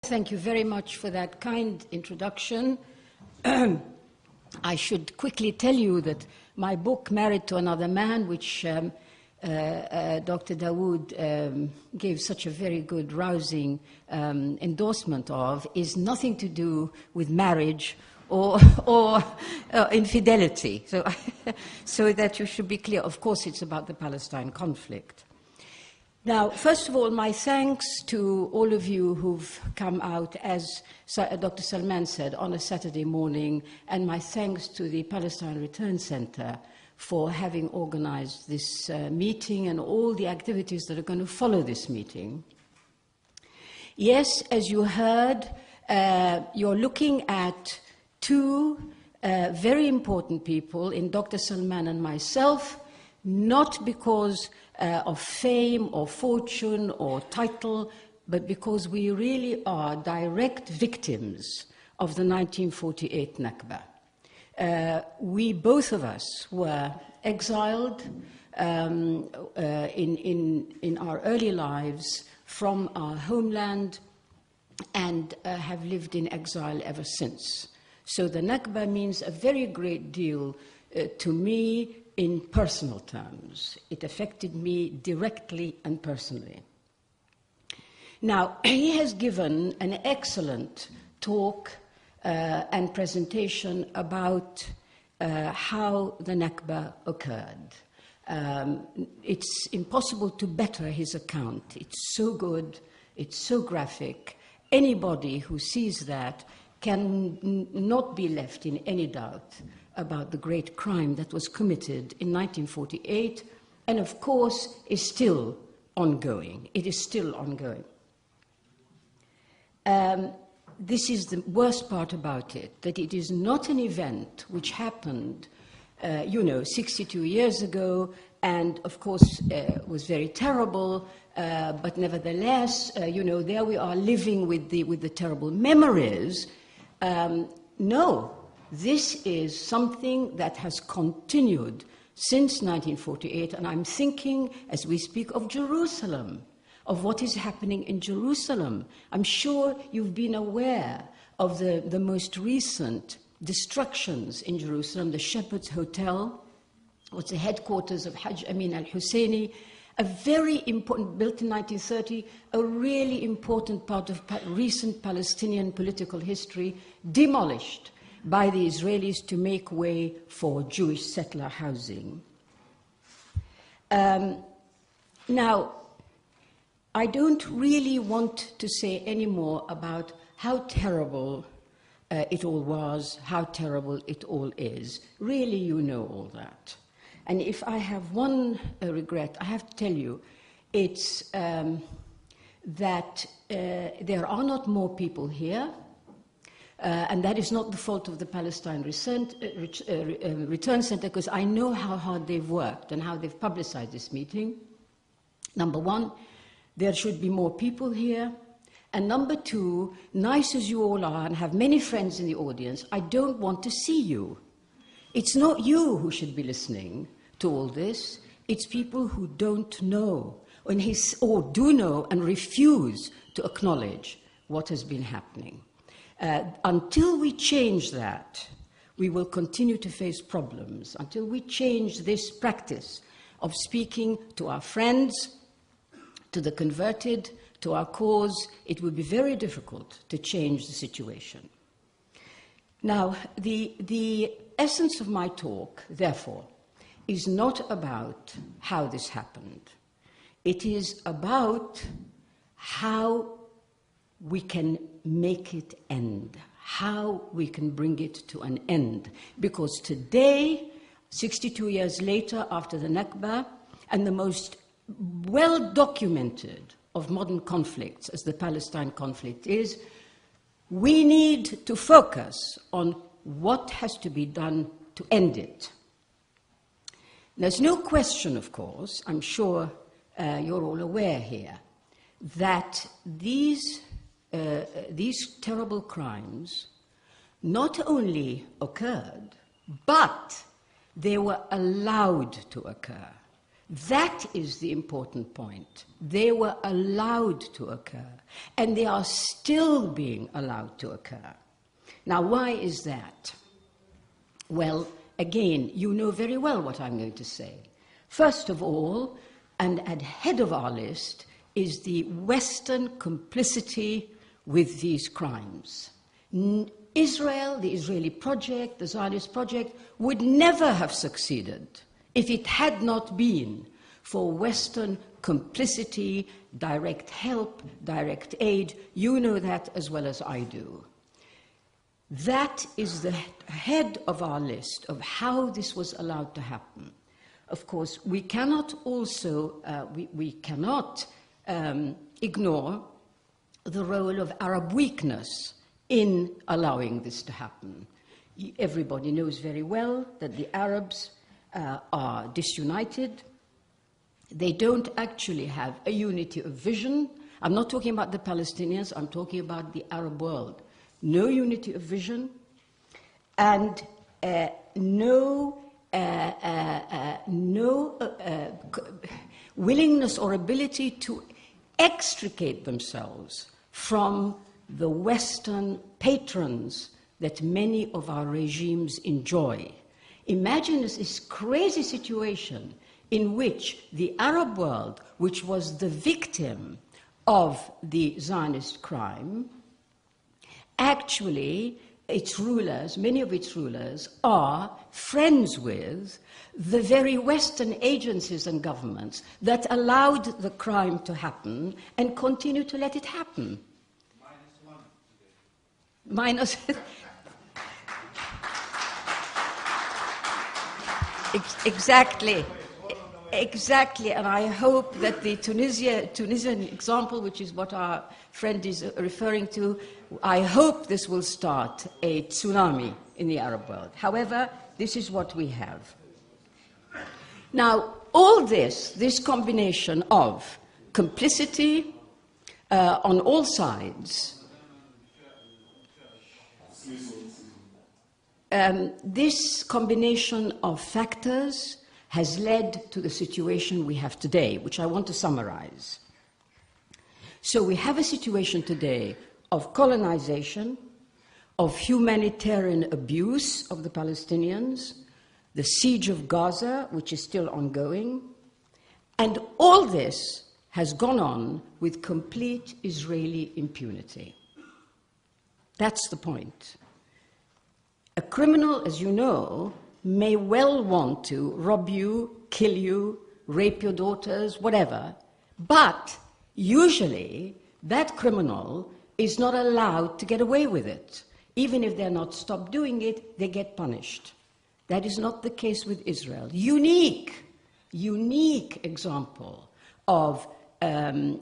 Thank you very much for that kind introduction. I should quickly tell you that my book, Married to Another Man, which Dr. Dawood gave such a very good, rousing endorsement of, is nothing to do with marriage or infidelity. So that you should be clear. Of course, it's about the Palestine conflict. Now, first of all, my thanks to all of you who've come out, as Dr. Salman said, on a Saturday morning, and my thanks to the Palestine Return Center for having organized this meeting and all the activities that are going to follow this meeting. Yes, as you heard, you're looking at two very important people in Dr. Salman and myself, not because of fame or fortune or title, but because we really are direct victims of the 1948 Nakba. We, both of us, were exiled in our early lives from our homeland and have lived in exile ever since. So the Nakba means a very great deal to me in personal terms. It affected me directly and personally. Now, he has given an excellent talk and presentation about how the Nakba occurred. It's impossible to better his account. It's so good, it's so graphic. Anybody who sees that can not be left in any doubt about the great crime that was committed in 1948 and, of course, is still ongoing. It is still ongoing. This is the worst part about it, that it is not an event which happened, 62 years ago and, of course, was very terrible, but nevertheless, there we are living with the terrible memories. No. This is something that has continued since 1948, and I'm thinking, as we speak, of Jerusalem, of what is happening in Jerusalem. I'm sure you've been aware of the most recent destructions in Jerusalem. The Shepherd's Hotel was the headquarters of Hajj Amin al-Husseini, a very important, built in 1930, a really important part of recent Palestinian political history, demolished by the Israelis to make way for Jewish settler housing. Now, I don't really want to say any more about how terrible it all was, how terrible it all is. Really, you know all that. And if I have one regret, I have to tell you, it's that there are not more people here. And that is not the fault of the Palestine Return Center, because I know how hard they've worked and how they've publicized this meeting. Number one, there should be more people here. And number two, nice as you all are and have many friends in the audience, I don't want to see you. It's not you who should be listening to all this. It's people who don't know or do know and refuse to acknowledge what has been happening. Until we change that, we will continue to face problems. Until we change this practice of speaking to our friends, to the converted, to our cause, it will be very difficult to change the situation. Now, the essence of my talk, therefore, is not about how this happened. It is about how we can make it end, how we can bring it to an end. Because today, 62 years later, after the Nakba, and the most well-documented of modern conflicts, as the Palestine conflict is, we need to focus on what has to be done to end it. There's no question, of course, I'm sure you're all aware here, that these terrible crimes not only occurred, but they were allowed to occur. That is the important point. They were allowed to occur, and they are still being allowed to occur. Now, why is that? Well, again, you know very well what I'm going to say. First of all, and at head of our list, is the Western complicity with these crimes. Israel, the Israeli project, the Zionist project, would never have succeeded if it had not been for Western complicity, direct help, direct aid. You know that as well as I do. That is the head of our list of how this was allowed to happen. Of course, we cannot also, we cannot ignore the role of Arab weakness in allowing this to happen. Everybody knows very well that the Arabs are disunited. They don't actually have a unity of vision. I'm not talking about the Palestinians, I'm talking about the Arab world. No unity of vision, and no willingness or ability to extricate themselves from the Western patrons that many of our regimes enjoy. Imagine this crazy situation in which the Arab world, which was the victim of the Zionist crime, actually, its rulers, many of its rulers, are friends with the very Western agencies and governments that allowed the crime to happen and continue to let it happen. Minus. Exactly. Exactly, and I hope that the Tunisian example, which is what our friend is referring to, I hope this will start a tsunami in the Arab world. However, this is what we have. Now, all this combination of complicity on all sides, this combination of factors has led to the situation we have today, which I want to summarize. So we have a situation today of colonization, of humanitarian abuse of the Palestinians, the siege of Gaza, which is still ongoing, and all this has gone on with complete Israeli impunity. That's the point. A criminal, as you know, may well want to rob you, kill you, rape your daughters, whatever, but usually that criminal is not allowed to get away with it. Even if they're not stopped doing it, they get punished. That is not the case with Israel. Unique example of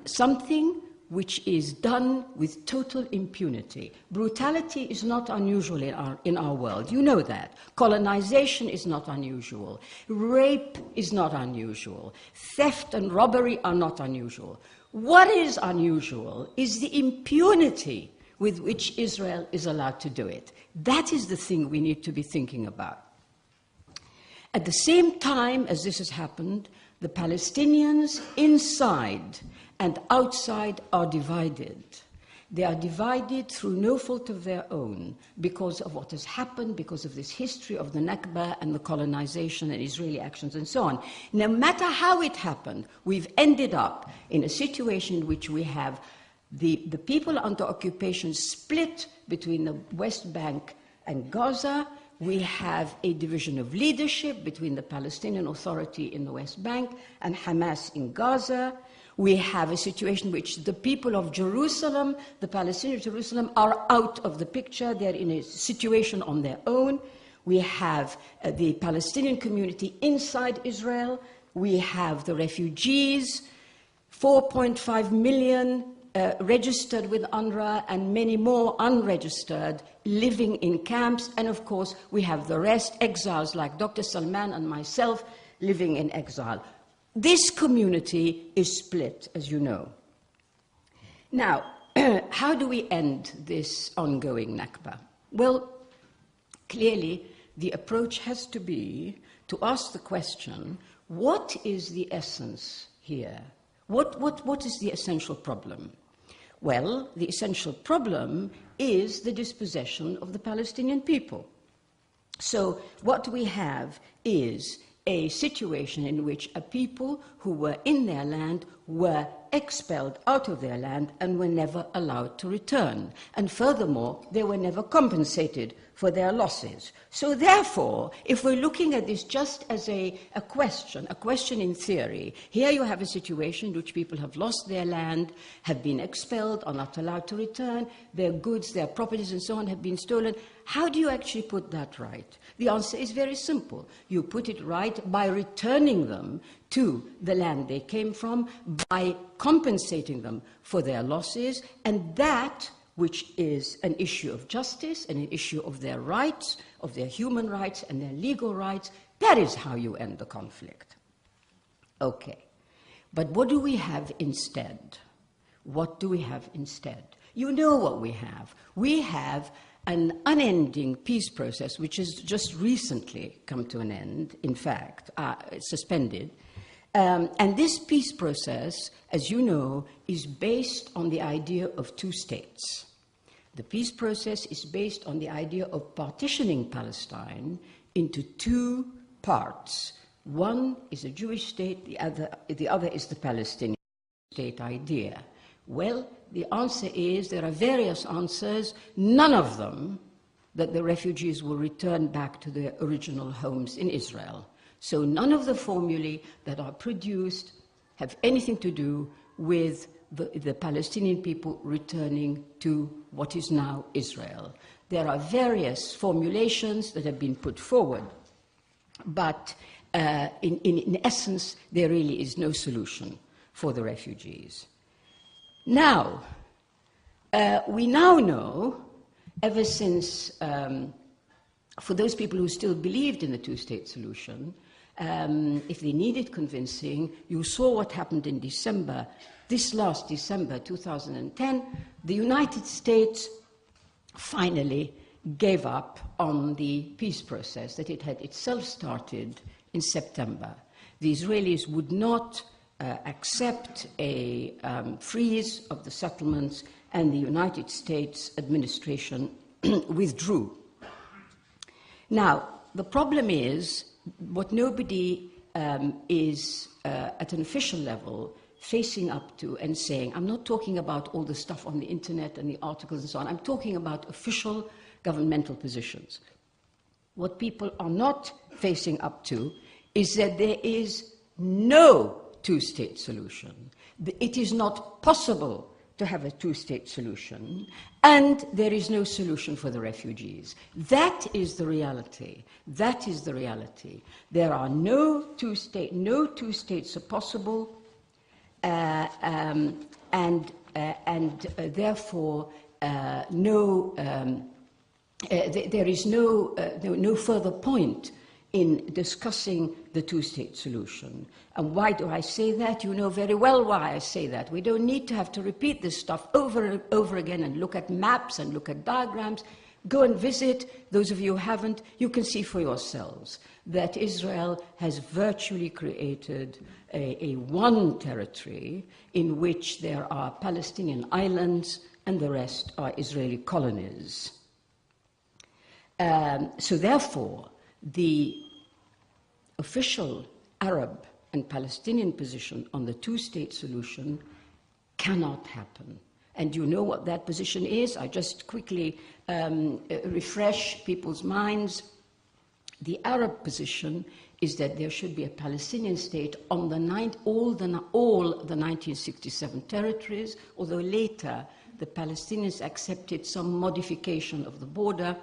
something which is done with total impunity. Brutality is not unusual in our world. You know that. Colonization is not unusual. Rape is not unusual. Theft and robbery are not unusual. What is unusual is the impunity with which Israel is allowed to do it. That is the thing we need to be thinking about. At the same time as this has happened, the Palestinians inside and outside are divided. They are divided through no fault of their own because of what has happened, because of this history of the Nakba and the colonization and Israeli actions and so on. No matter how it happened, we've ended up in a situation in which we have the people under occupation split between the West Bank and Gaza. We have a division of leadership between the Palestinian Authority in the West Bank and Hamas in Gaza. We have a situation in which the people of Jerusalem, the Palestinians of Jerusalem, are out of the picture. They're in a situation on their own. We have the Palestinian community inside Israel. We have the refugees, 4.5 million registered with UNRWA and many more unregistered living in camps. And of course, we have the rest, exiles like Dr. Salman and myself living in exile. This community is split, as you know. Now, how do we end this ongoing Nakba? Well, clearly, the approach has to be to ask the question, What is the essence here? What is the essential problem? Well, the essential problem is the dispossession of the Palestinian people. So what we have is a situation in which a people who were in their land were expelled out of their land and were never allowed to return. And furthermore, they were never compensated for their losses. So therefore, if we're looking at this just as a question in theory, here you have a situation in which people have lost their land, have been expelled, are not allowed to return, their goods, their properties and so on have been stolen. How do you actually put that right? The answer is very simple. You put it right by returning them to the land they came from, by compensating them for their losses, and that, which is an issue of justice and an issue of their rights, of their human rights and their legal rights, that is how you end the conflict. Okay. But what do we have instead? What do we have instead? You know what we have. We have an unending peace process, which has just recently come to an end, in fact, suspended. And this peace process, as you know, is based on the idea of two states. The peace process is based on the idea of partitioning Palestine into two parts. One is a Jewish state, the other is the Palestinian state idea. Well, the answer is, there are various answers, none of them that the refugees will return back to their original homes in Israel. So none of the formulae that are produced have anything to do with the Palestinian people returning to what is now Israel. There are various formulations that have been put forward, but in essence, there really is no solution for the refugees. Now, we now know, ever since, for those people who still believed in the two-state solution, if they needed convincing, you saw what happened in December. This last December 2010, the United States finally gave up on the peace process that it had itself started in September. The Israelis would not accept a freeze of the settlements, and the United States administration withdrew. Now, the problem is, what nobody is at an official level facing up to and saying, I'm not talking about all the stuff on the internet and the articles and so on, I'm talking about official governmental positions. What people are not facing up to is that there is no two-state solution. It is not possible to have a two-state solution, and there is no solution for the refugees. That is the reality. That is the reality. There are no two states are possible, and therefore there is no further point in discussing the two-state solution. And why do I say that? You know very well why I say that. We don't need to have to repeat this stuff over and over again and look at maps and look at diagrams. Go and visit. Those of you who haven't, you can see for yourselves that Israel has virtually created a one territory in which there are Palestinian islands and the rest are Israeli colonies. So therefore, the official Arab and Palestinian position on the two-state solution cannot happen. And you know what that position is? I just quickly refresh people's minds. The Arab position is that there should be a Palestinian state on all the 1967 territories, although later the Palestinians accepted some modification of the border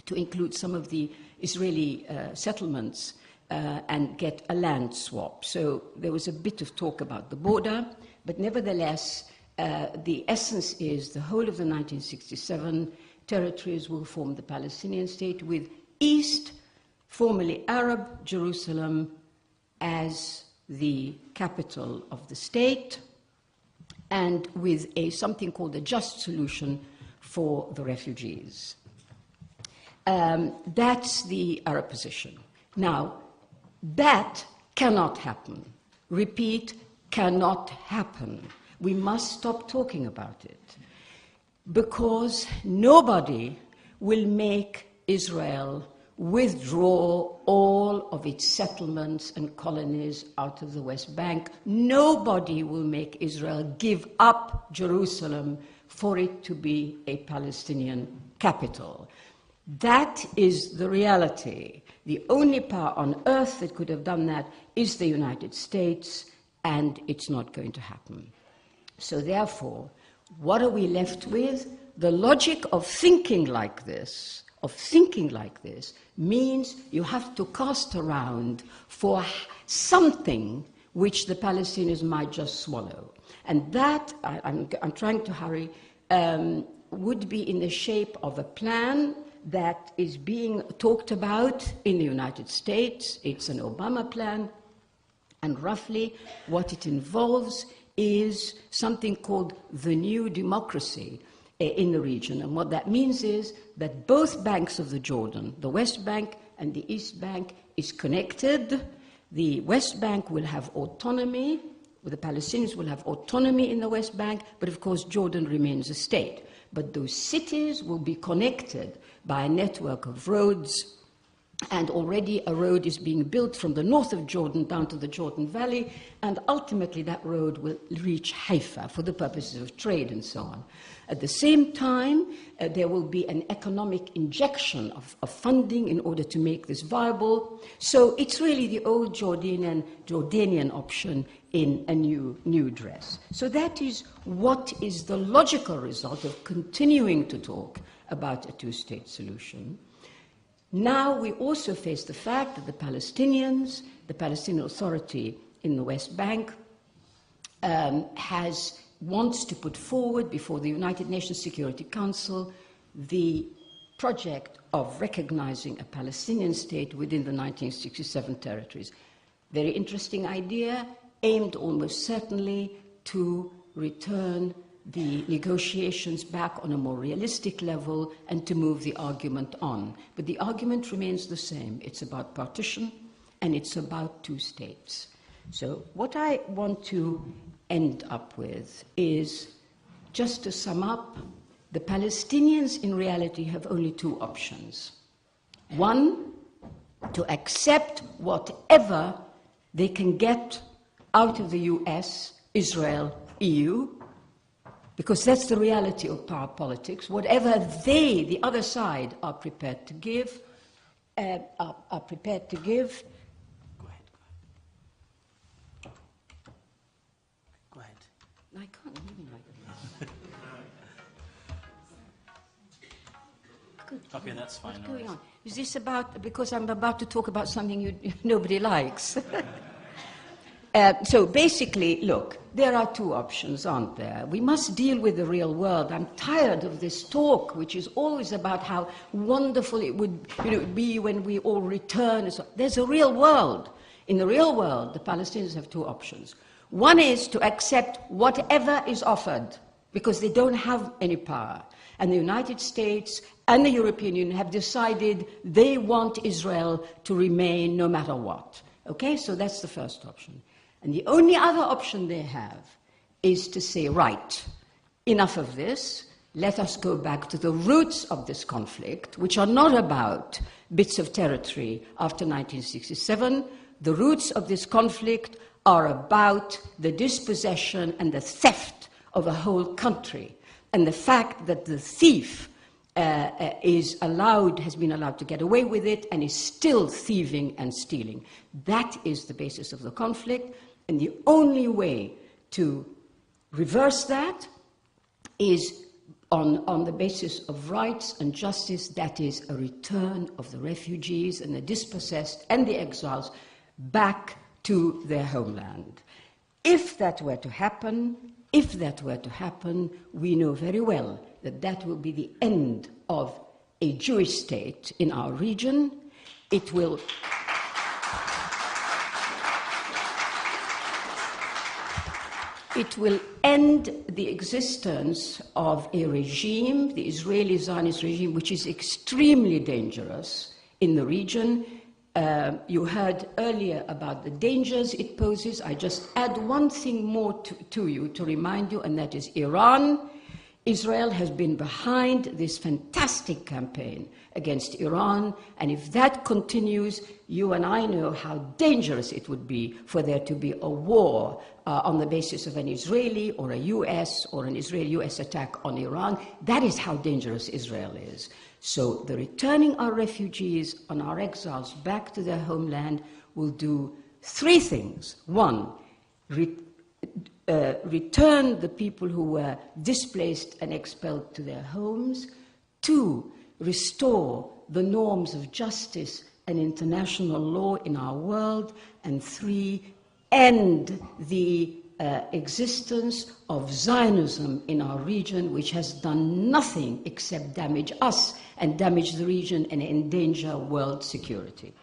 to include some of the Israeli settlements and get a land swap. So there was a bit of talk about the border, but nevertheless, the essence is the whole of the 1967 territories will form the Palestinian state, with East, formerly Arab Jerusalem, as the capital of the state, and with something called a just solution for the refugees. That's the Arab position. Now, that cannot happen. Repeat, cannot happen. We must stop talking about it, because nobody will make Israel withdraw all of its settlements and colonies out of the West Bank. Nobody will make Israel give up Jerusalem for it to be a Palestinian capital. That is the reality. The only power on earth that could have done that is the United States, and it's not going to happen. So therefore, what are we left with? The logic of thinking like this means you have to cast around for something which the Palestinians might just swallow. And that, I'm trying to hurry, would be in the shape of a plan that is being talked about in the United States. It's an Obama plan, and roughly what it involves is something called the new democracy in the region. And what that means is that both banks of the Jordan, the West Bank and the East Bank, is connected. The West Bank will have autonomy, the Palestinians will have autonomy in the West Bank, but of course Jordan remains a state. But those cities will be connected by a network of roads, and already a road is being built from the north of Jordan down to the Jordan Valley, and ultimately that road will reach Haifa for the purposes of trade and so on. At the same time, there will be an economic injection of funding in order to make this viable. So it's really the old Jordanian option in a new dress. So that is what is the logical result of continuing to talk about a two-state solution. Now we also face the fact that the Palestinians, the Palestinian Authority in the West Bank, wants to put forward before the United Nations Security Council the project of recognizing a Palestinian state within the 1967 territories. Very interesting idea, aimed almost certainly to return the negotiations back on a more realistic level and to move the argument on. But the argument remains the same. It's about partition and it's about two states. So what I want to end up with is, just to sum up, the Palestinians in reality have only two options. One, to accept whatever they can get out of the US, Israel, EU, because that's the reality of power politics. Whatever they, the other side, are prepared to give, Go ahead. I can't even like this. Okay, that's fine. What's going on? Is this about, because I'm about to talk about something nobody likes? So basically, look, there are two options, aren't there? We must deal with the real world. I'm tired of this talk, which is always about how wonderful it would be when we all return. There's a real world. In the real world, the Palestinians have two options. One is to accept whatever is offered, because they don't have any power. And the United States and the European Union have decided they want Israel to remain no matter what. Okay, so that's the first option. And the only other option they have is to say, right, enough of this, let us go back to the roots of this conflict, which are not about bits of territory after 1967. The roots of this conflict are about the dispossession and the theft of a whole country, and the fact that the thief has been allowed to get away with it and is still thieving and stealing. That is the basis of the conflict, and the only way to reverse that is on the basis of rights and justice, that is a return of the refugees and the dispossessed and the exiles back to their homeland. If that were to happen, we know very well that that will be the end of a Jewish state in our region. It will end the existence of a regime, the Israeli Zionist regime, which is extremely dangerous in the region. You heard earlier about the dangers it poses. I just add one thing more to you, to remind you, and that is Iran. Israel has been behind this fantastic campaign against Iran, and if that continues, you and I know how dangerous it would be for there to be a war on the basis of an Israeli or a US or an Israeli-US attack on Iran. That is how dangerous Israel is. So the returning our refugees and our exiles back to their homeland will do three things. One, return the people who were displaced and expelled to their homes. Two, restore the norms of justice and international law in our world. And three, end the existence of Zionism in our region, which has done nothing except damage us and damage the region and endanger world security.